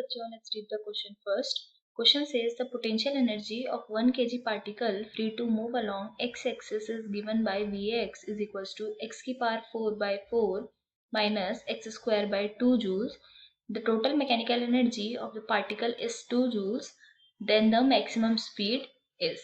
बच्चों, let's read the question first. Question says the potential energy of 1 kg particle free to move along x-axis is given by Vax is equals to x की power 4 by 4 minus x square by 2 joules. The total mechanical energy of the particle is 2 joules. Then the maximum speed is.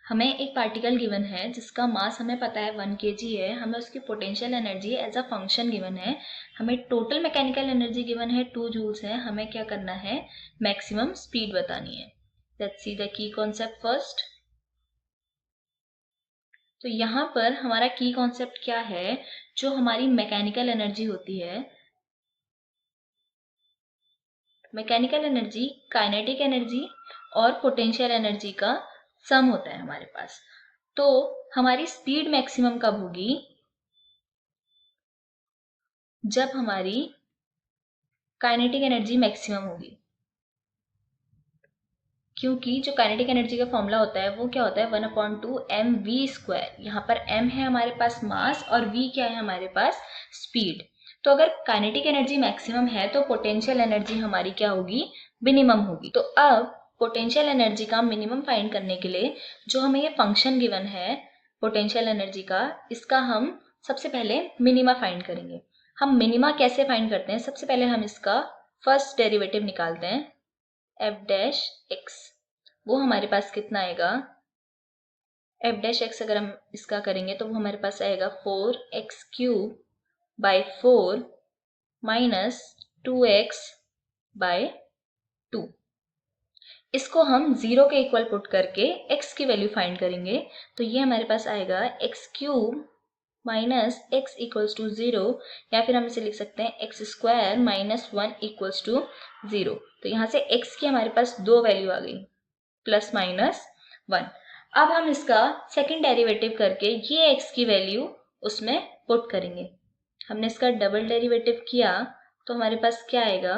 हमें एक particle given है जिसका मास हमें पता है 1 kg है, हमें उसकी potential energy as a function given है, हमें टोटल मैकेनिकल एनर्जी गिवन है 2 जूल्स है, हमें क्या करना है, मैक्सिमम स्पीड बतानी है. Let's see the key concept first. तो यहाँ पर हमारा की कॉन्सेप्ट क्या है, जो हमारी मैकेनिकल एनर्जी होती है, मैकेनिकल एनर्जी काइनेटिक एनर्जी और पोटेंशियल एनर्जी का सम होता है हमारे पास. तो हमारी स्पीड मैक्सिमम कब होगी, जब हमारी काइनेटिक एनर्जी मैक्सिमम होगी. क्योंकि जो काइनेटिक एनर्जी का फॉर्मूला होता है वो क्या होता है, 1/2 mv². यहाँ पर m है हमारे पास मास और v क्या है हमारे पास, स्पीड. तो अगर काइनेटिक एनर्जी मैक्सिमम है तो पोटेंशियल एनर्जी हमारी क्या होगी, मिनिमम होगी. तो अब पोटेंशियल एनर्जी का मिनिमम फाइंड करने के लिए जो हमें ये फंक्शन गिवन है पोटेंशियल एनर्जी का, इसका हम सबसे पहले मिनिमा फाइंड करेंगे. हम मिनिमा कैसे फाइंड करते हैं, सबसे पहले हम इसका फर्स्ट डेरिवेटिव निकालते हैं, f डैश x. वो हमारे पास कितना आएगा, f डैश x अगर हम इसका करेंगे तो वो हमारे पास आएगा 4x³ by 4 minus 2x bye 2. इसको हम 0 के इक्वल पुट करके x की वैल्यू फाइंड करेंगे. तो ये हमारे पास आएगा x³ minus x equals to 0, या फिर हम इसे लिख सकते हैं x² माइनस 1 इक्वल्स टू 0. तो यहाँ से x की हमारे पास दो वैल्यू आ गई, प्लस माइनस 1. अब हम इसका सेकंड डेरिवेटिव करके ये x की वैल्यू उसमें पुट करेंगे. हमने इसका डबल डेरिवेटिव किया तो हमारे पास क्या आएगा,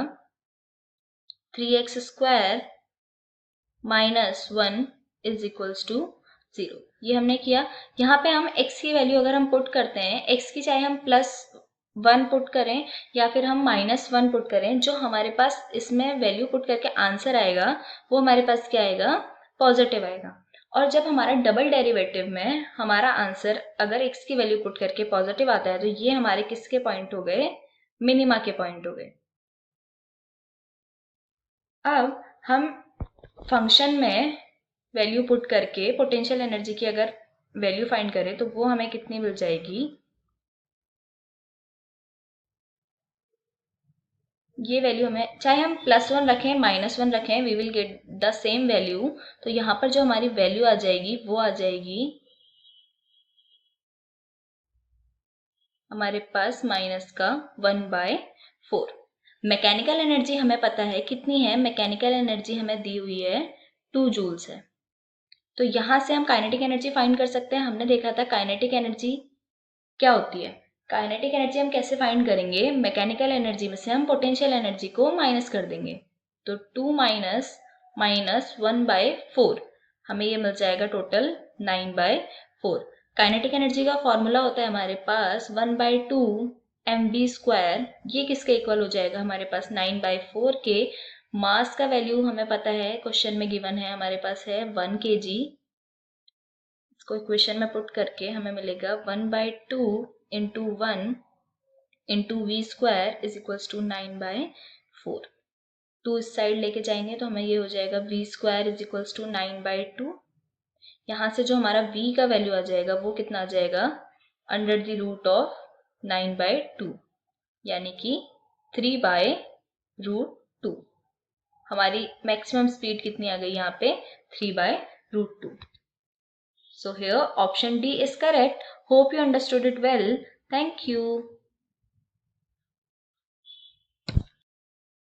3x² minus 1 is equals to 0. ये हमने किया. यहाँ पे हम x की वैल्यू अगर हम पुट करते हैं, x की चाहे हम +1 पुट करें या फिर हम -1 पुट करें, जो हमारे पास इसमें वैल्यू पुट करके आंसर आएगा वो हमारे पास क्या आएगा, पॉजिटिव आएगा. और जब हमारा डबल डेरिवेटिव में हमारा आंसर अगर x की वैल्यू पुट करके पॉजिटिव आता है तो ये हमारे किसके पॉइंट हो गए, मिनिमा के पॉइंट हो गए. अब हम फंक्शन में वैल्यू पुट करके पोटेंशियल एनर्जी की अगर वैल्यू फाइंड करें तो वो हमें कितनी मिल जाएगी, ये वैल्यू हमें चाहे हम +1 रखें -1 रखें, we will get the same value. तो यहाँ पर जो हमारी वैल्यू आ जाएगी वो आ जाएगी हमारे पास -1/4. मैकेनिकल एनर्जी हमें पता है कितनी है, मैकेनिकल एनर्जी हमें दी हुई है 2 जूल्स है. तो यहाँ से हम काइनेटिक एनर्जी फाइंड कर सकते हैं. हमने देखा था काइनेटिक एनर्जी क्या होती है. काइनेटिक एनर्जी हम कैसे फाइंड करेंगे, मैकेनिकल एनर्जी में से हम पोटेंशियल एनर्जी को माइनस कर देंगे. तो 2 माइनस -1/4 हमें ये मिल जाएगा टोटल 9/4. काइनेटिक एनर्जी का फॉर्मूला होता है हमारे पास 1/2 mv². ये किसके इक्वल हो जाएगा, हमारे पास 9/4 के. मास का वैल्यू हमें पता है, क्वेश्चन में गिवन है हमारे पास है 1 kg. इसको इक्वेशन में पुट करके हमें मिलेगा 1/2 into 1 into v² is equals to 9/4. 2 इस साइड लेके जाएंगे तो हमें ये हो जाएगा v² इज इक्वल्स टू 9/2. यहाँ से जो हमारा v का वैल्यू आ जाएगा वो कितना आ जाएगा, √9/2 यानी कि 3/√2. हमारी मैक्सिमम स्पीड कितनी आ गई यहाँ पे, 3/√2. So here option D is correct. Hope you understood it well. Thank you.